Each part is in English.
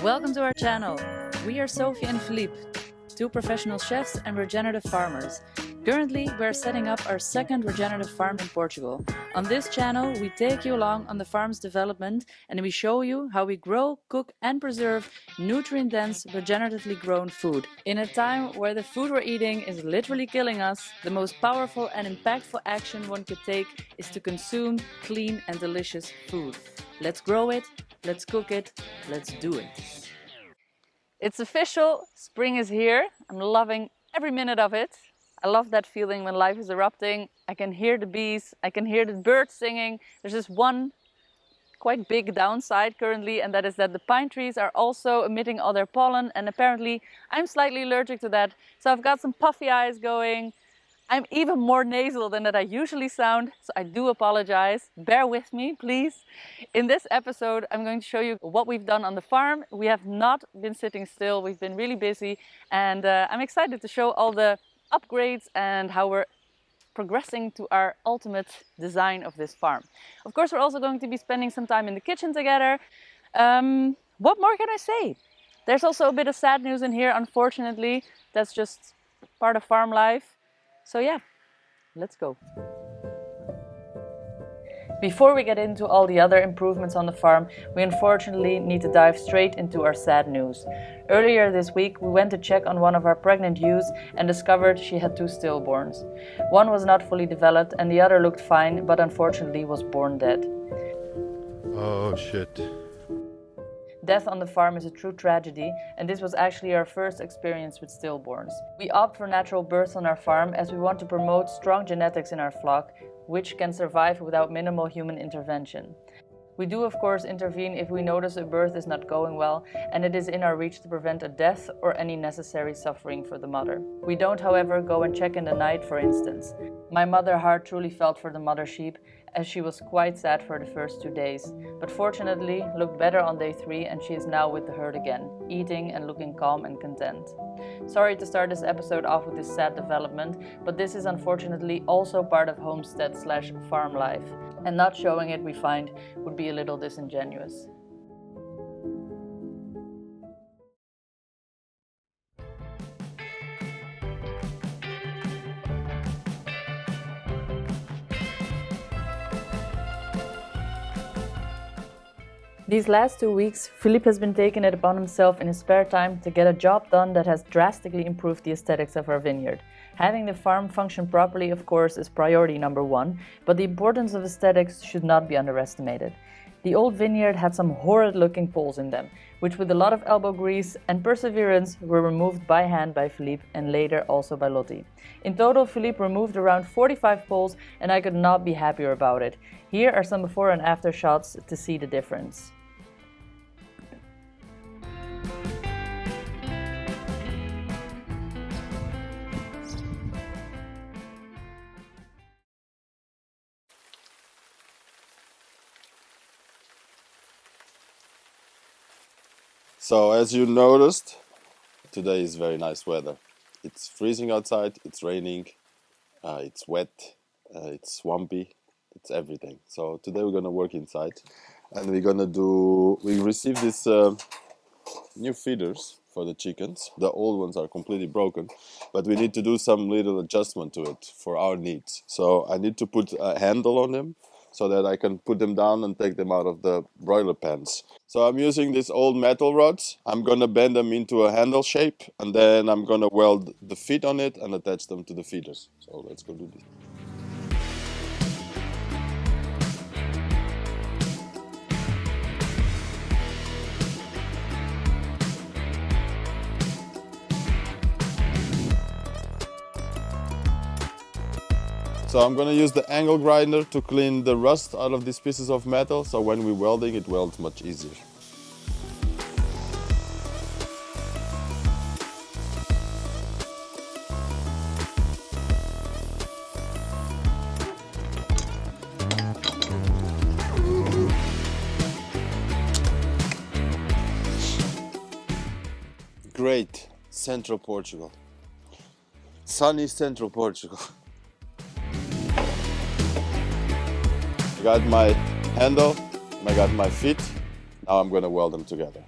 Welcome to our channel. We are Sophie and Philippe, two professional chefs and regenerative farmers. Currently, we are setting up our second regenerative farm in Portugal. On this channel, we take you along on the farm's development and we show you how we grow, cook and preserve nutrient-dense, regeneratively grown food. In a time where the food we're eating is literally killing us, the most powerful and impactful action one could take is to consume clean and delicious food. Let's grow it, let's cook it, let's do it. It's official, spring is here. I'm loving every minute of it. I love that feeling when life is erupting. I can hear the bees, I can hear the birds singing. There's just one quite big downside currently, and that is that the pine trees are also emitting all their pollen, and apparently I'm slightly allergic to that. So I've got some puffy eyes going. I'm even more nasal than that I usually sound, so I do apologize. Bear with me, please. In this episode, I'm going to show you what we've done on the farm. We have not been sitting still, we've been really busy, and I'm excited to show all the upgrades and how we're progressing to our ultimate design of this farm. Of course, we're also going to be spending some time in the kitchen together. What more can I say? There's also a bit of sad news in here, unfortunately. That's just part of farm life. So yeah, let's go. Before we get into all the other improvements on the farm, we unfortunately need to dive straight into our sad news. Earlier this week, we went to check on one of our pregnant ewes and discovered she had two stillborns. One was not fully developed and the other looked fine, but unfortunately was born dead. Oh shit. Death on the farm is a true tragedy, and this was actually our first experience with stillborns. We opt for natural births on our farm as we want to promote strong genetics in our flock, which can survive without minimal human intervention. We do of course intervene if we notice a birth is not going well and it is in our reach to prevent a death or any necessary suffering for the mother. We don't, however, go and check in the night, for instance. My mother heart truly felt for the mother sheep, as she was quite sad for the first 2 days, but fortunately looked better on day 3 and she is now with the herd again, eating and looking calm and content. Sorry to start this episode off with this sad development, but this is unfortunately also part of homestead/farm life, and not showing it, we find, would be a little disingenuous. These last 2 weeks, Philippe has been taking it upon himself in his spare time to get a job done that has drastically improved the aesthetics of our vineyard. Having the farm function properly, of course, is priority number 1, but the importance of aesthetics should not be underestimated. The old vineyard had some horrid looking poles in them, which with a lot of elbow grease and perseverance were removed by hand by Philippe and later also by Lottie. In total, Philippe removed around 45 poles and I could not be happier about it. Here are some before and after shots to see the difference. So as you noticed, today is very nice weather. It's freezing outside, it's raining, it's wet, it's swampy, it's everything. So today we're gonna work inside and we received these new feeders for the chickens. The old ones are completely broken, but we need to do some little adjustment to it for our needs. So I need to put a handle on them so that I can put them down and take them out of the broiler pens. So I'm using these old metal rods. I'm gonna bend them into a handle shape and then I'm gonna weld the feet on it and attach them to the feeders. So let's go do this. So I'm gonna use the angle grinder to clean the rust out of these pieces of metal, so when we're welding, it welds much easier. Great, central Portugal. Sunny central Portugal. I got my handle, I got my feet. Now I'm gonna weld them together.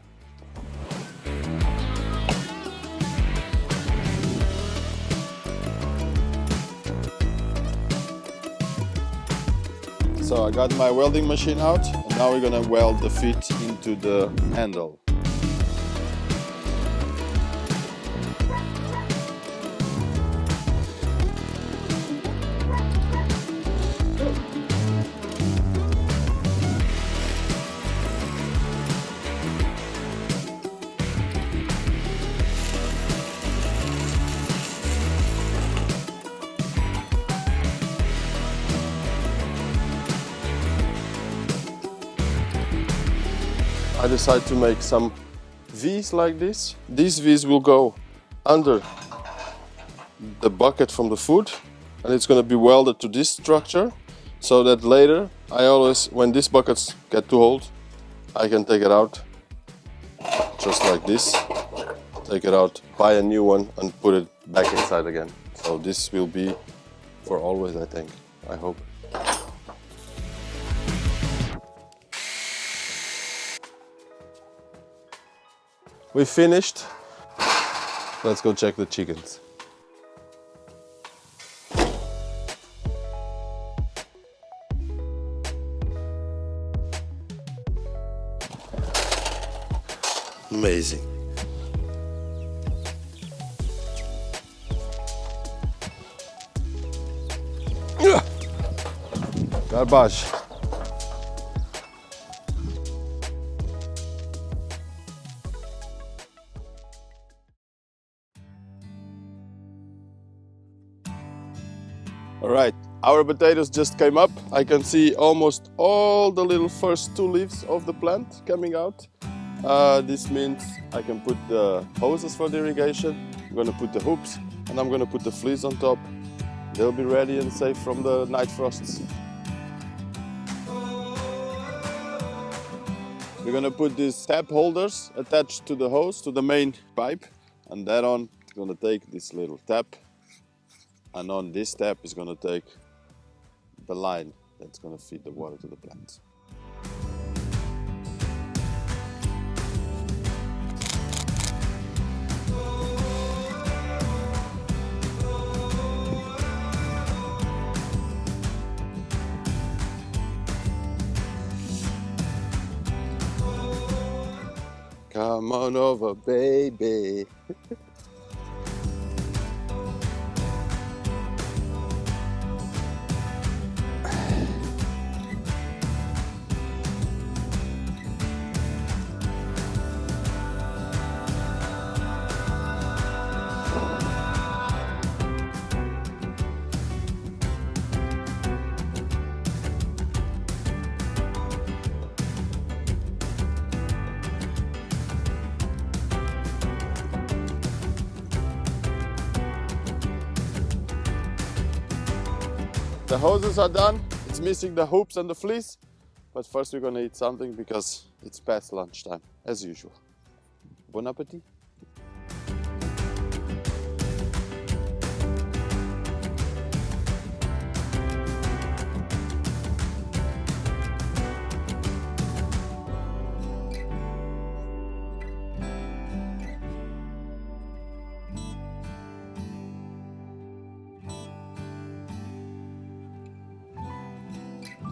So I got my welding machine out, and now we're gonna weld the feet into the handle. I decided to make some V's like this. These V's will go under the bucket from the food, and it's going to be welded to this structure, so that later I always, when these buckets get too old, I can take it out just like this, take it out, buy a new one and put it back inside again. So this will be for always, I think, I hope. We finished. Let's go check the chickens. Amazing. Garbage. All right, our potatoes just came up. I can see almost all the little first two leaves of the plant coming out. This means I can put the hoses for the irrigation. I'm gonna put the hoops and I'm gonna put the fleece on top. They'll be ready and safe from the night frosts. We're gonna put these tap holders attached to the hose, to the main pipe, and that on, it's gonna take this little tap, and on this tap is gonna take the line that's gonna feed the water to the plants. Come on over, baby. The hoses are done. It's missing the hoops and the fleece. But first we're gonna eat something because it's past lunchtime, as usual. Bon appetit.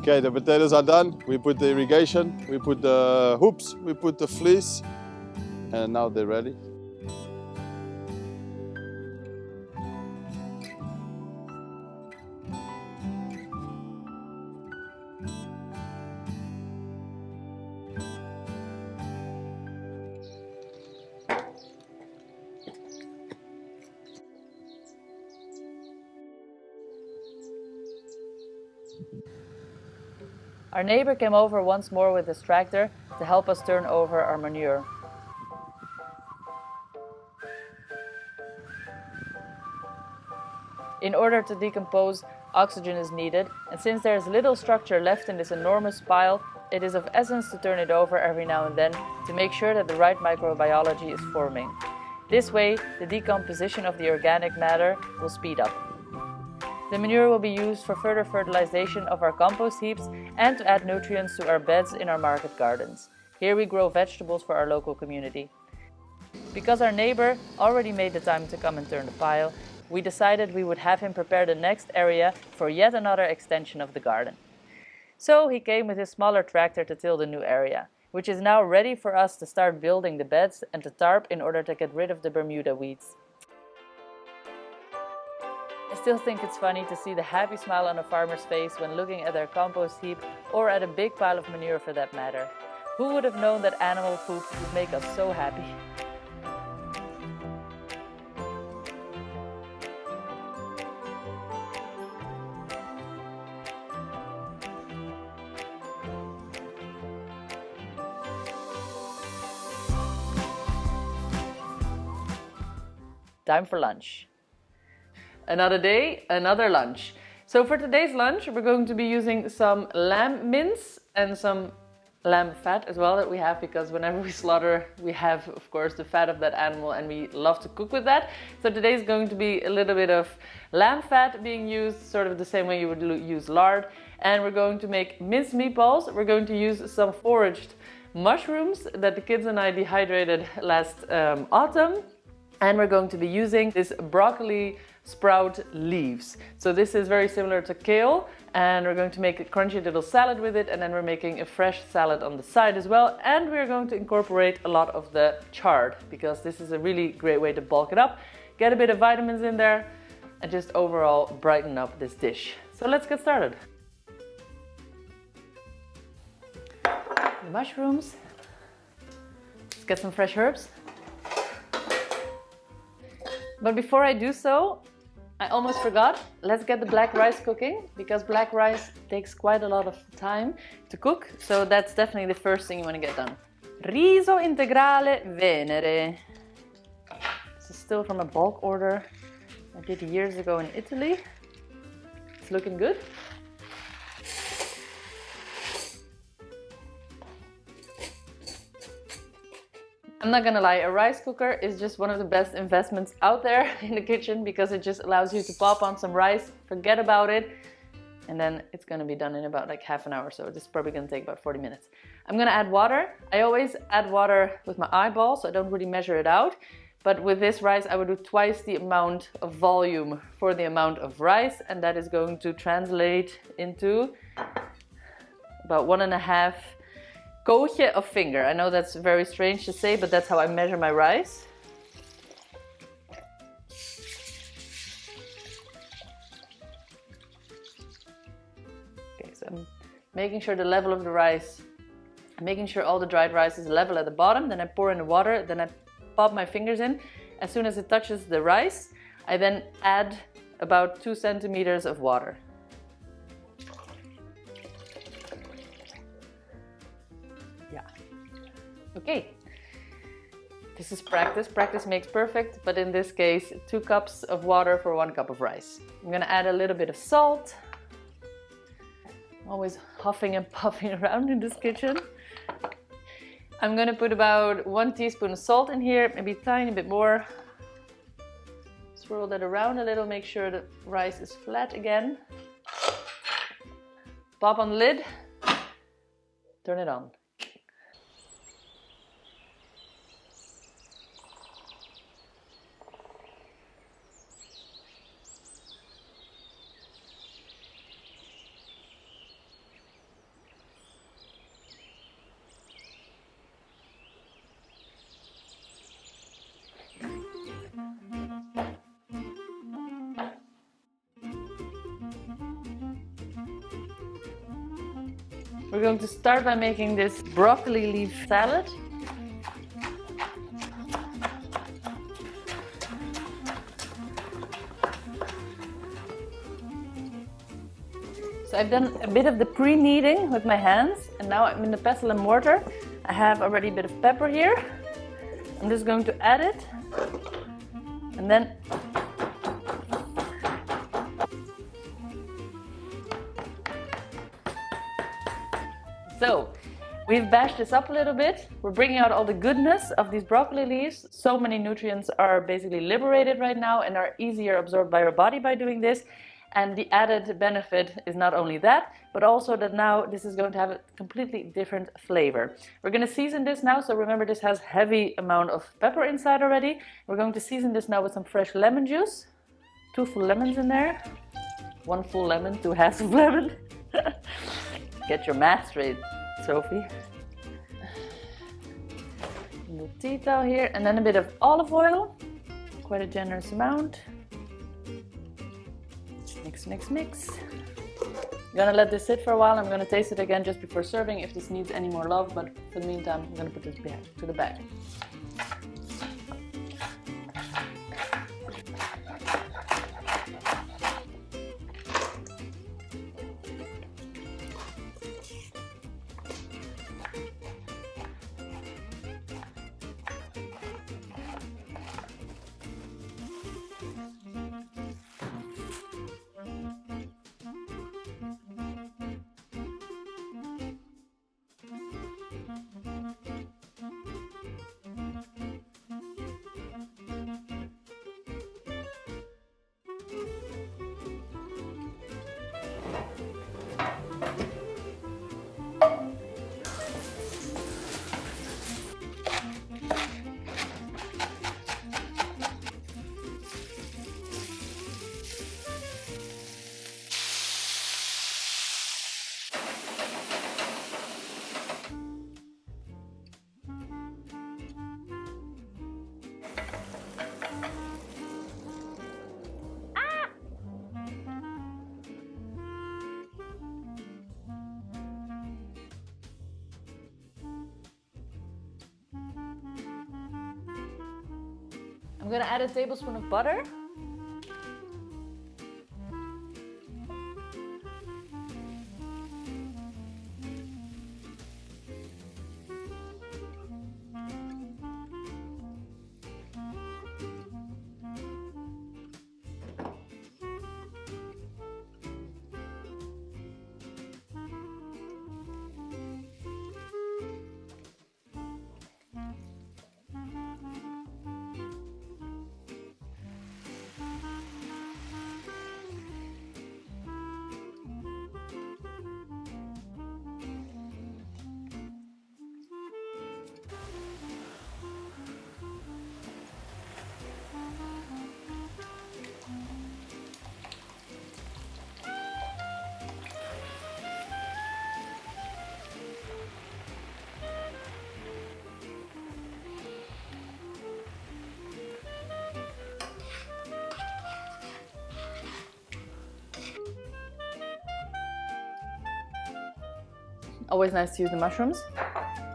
Okay, the potatoes are done. We put the irrigation, we put the hoops, we put the fleece, and now they're ready. Our neighbor came over once more with his tractor to help us turn over our manure. In order to decompose, oxygen is needed, and since there is little structure left in this enormous pile, it is of essence to turn it over every now and then to make sure that the right microbiology is forming. This way, the decomposition of the organic matter will speed up. The manure will be used for further fertilization of our compost heaps and to add nutrients to our beds in our market gardens. Here we grow vegetables for our local community. Because our neighbor already made the time to come and turn the pile, we decided we would have him prepare the next area for yet another extension of the garden. So he came with his smaller tractor to till the new area, which is now ready for us to start building the beds and the tarp in order to get rid of the Bermuda weeds. I still think it's funny to see the happy smile on a farmer's face when looking at their compost heap or at a big pile of manure for that matter. Who would have known that animal poop would make us so happy? Time for lunch. Another day, another lunch. So for today's lunch, we're going to be using some lamb mince and some lamb fat as well that we have, because whenever we slaughter, we have, of course, the fat of that animal and we love to cook with that. So today is going to be a little bit of lamb fat being used, sort of the same way you would use lard. And we're going to make minced meatballs. We're going to use some foraged mushrooms that the kids and I dehydrated last autumn. And we're going to be using this broccoli sprout leaves. So this is very similar to kale, and we're going to make a crunchy little salad with it, and then we're making a fresh salad on the side as well. And we're going to incorporate a lot of the chard, because this is a really great way to bulk it up, get a bit of vitamins in there, and just overall brighten up this dish. So let's get started. The mushrooms. Let's get some fresh herbs. But before I do so, I almost forgot, let's get the black rice cooking, because black rice takes quite a lot of time to cook. So that's definitely the first thing you want to get done. Riso integrale Venere. This is still from a bulk order I did years ago in Italy. It's looking good. I'm not gonna lie, a rice cooker is just one of the best investments out there in the kitchen, because it just allows you to pop on some rice, forget about it, and then it's gonna be done in about like half an hour. So this is probably gonna take about 40 minutes. I'm gonna add water. I always add water with my eyeball, so I don't really measure it out. But with this rice, I would do twice the amount of volume for the amount of rice, and that is going to translate into about 1.5 kootje of finger. I know that's very strange to say, but that's how I measure my rice. Okay, so I'm making sure the level of the rice, making sure all the dried rice is level at the bottom. Then I pour in the water, then I pop my fingers in. As soon as it touches the rice, I then add about 2 centimeters of water. Okay, this is practice. Practice makes perfect, but in this case, 2 cups of water for 1 cup of rice. I'm gonna add a little bit of salt. I'm always huffing and puffing around in this kitchen. I'm gonna put about 1 teaspoon of salt in here, maybe a tiny bit more. Swirl that around a little, make sure the rice is flat again. Pop on the lid, turn it on. We're going to start by making this broccoli leaf salad. So I've done a bit of the pre-kneading with my hands, and now I'm in the pestle and mortar. I have already a bit of pepper here. I'm just going to add it, and then so we've bashed this up a little bit. We're bringing out all the goodness of these broccoli leaves. So many nutrients are basically liberated right now and are easier absorbed by our body by doing this. And the added benefit is not only that, but also that now this is going to have a completely different flavor. We're going to season this now. So remember, this has heavy amount of pepper inside already. We're going to season this now with some fresh lemon juice. 2 full lemons in there. 1 full lemon, 2 halves of lemon. Get your math straight, Sophie. A little tea towel here, and then a bit of olive oil. Quite a generous amount. Mix, mix, mix. I'm gonna let this sit for a while. I'm gonna taste it again just before serving if this needs any more love, but for the meantime, I'm gonna put this back to the bag. I'm gonna add a tablespoon of butter. Always nice to use the mushrooms.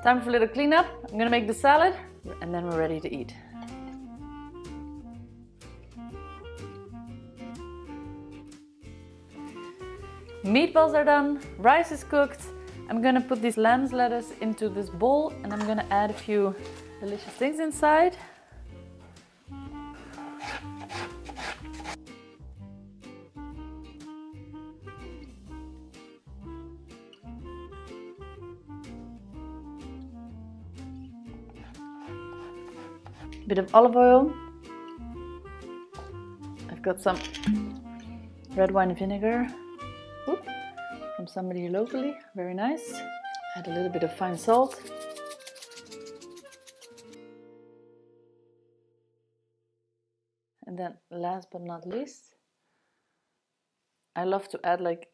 Time for a little cleanup. I'm gonna make the salad and then we're ready to eat. Meatballs are done, rice is cooked. I'm gonna put this lamb's lettuce into this bowl and I'm gonna add a few delicious things inside. Bit of olive oil. I've got some red wine vinegar from somebody here locally, very nice. Add a little bit of fine salt. And then last but not least, I love to add like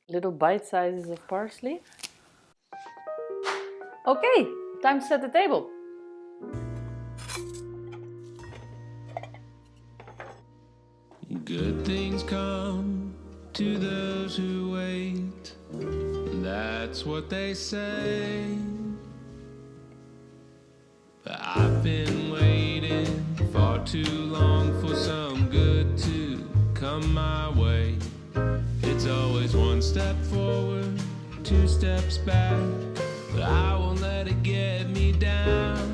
little bite sizes of parsley. Okay, time to set the table. Good things come to those who wait. That's what they say. But I've been waiting far too long for some good to come my way. It's always one step forward, two steps back, but I won't let it get me down.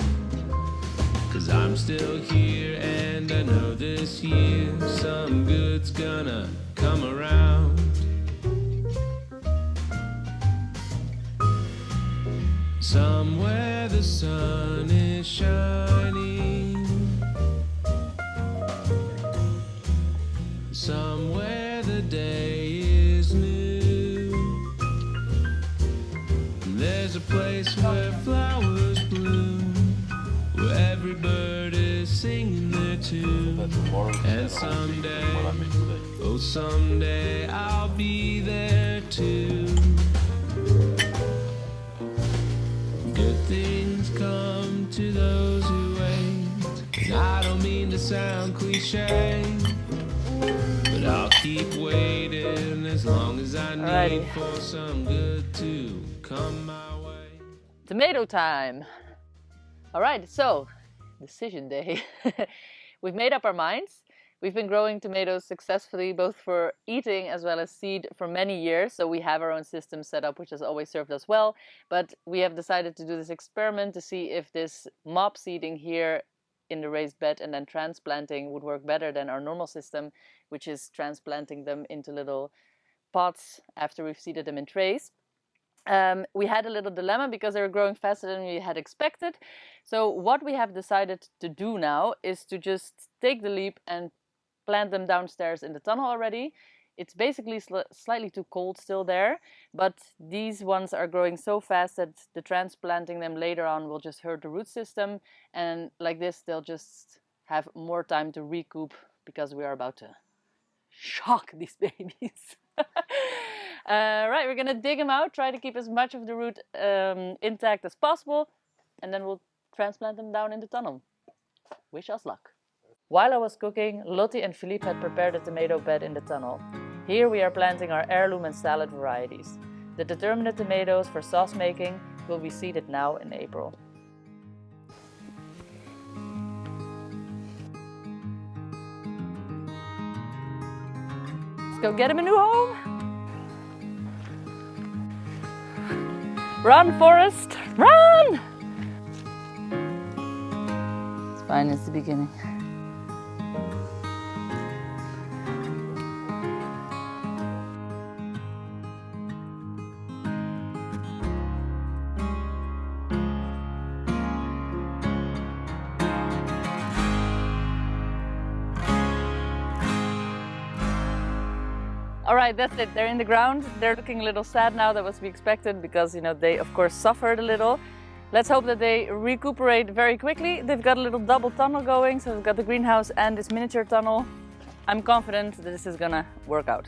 'Cause I'm still here and I know this year some good's gonna come around. Somewhere the sun is shining, somewhere the day is new. There's a place where flowers bloom, where every bird is singing their tune. And someday, oh someday I'll be there too. things come to those who wait. And I don't mean to sound cliche, but I'll keep waiting as long as I need for some good to come my way. Tomato time! Alright, so decision day. We've made up our minds. We've been growing tomatoes successfully both for eating as well as seed for many years, so we have our own system set up which has always served us well, but we have decided to do this experiment to see if this mob seeding here in the raised bed and then transplanting would work better than our normal system, which is transplanting them into little pots after we've seeded them in trays. We had a little dilemma because they were growing faster than we had expected. So what we have decided to do now is to just take the leap and plant them downstairs in the tunnel already. It's basically slightly too cold still there, but these ones are growing so fast that the transplanting them later on will just hurt the root system, and like this they'll just have more time to recoup because we are about to shock these babies. Right, we're gonna dig them out, try to keep as much of the root intact as possible, and then we'll transplant them down in the tunnel. Wish us luck. While I was cooking, Lottie and Philippe had prepared a tomato bed in the tunnel. Here we are planting our heirloom and salad varieties. The determinate tomatoes for sauce making will be seeded now in April. Let's go get him a new home! Run, Forrest! Run! It's fine, it's the beginning. All right, that's it. They're in the ground. They're looking a little sad now. That was to be expected because, they of course suffered a little. Let's hope that they recuperate very quickly. They've got a little double tunnel going, so they've got the greenhouse and this miniature tunnel. I'm confident that this is gonna work out.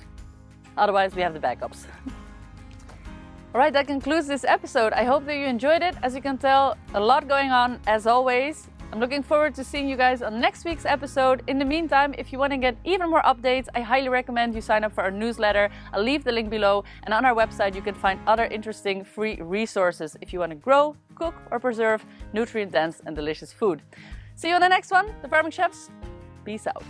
Otherwise, we have the backups. All right, that concludes this episode. I hope that you enjoyed it. As you can tell, a lot going on as always. I'm looking forward to seeing you guys on next week's episode. In the meantime, if you want to get even more updates, I highly recommend you sign up for our newsletter. I'll leave the link below, and on our website you can find other interesting free resources if you want to grow, cook or preserve nutrient-dense and delicious food. See you on the next one, The Farming Chefs. Peace out.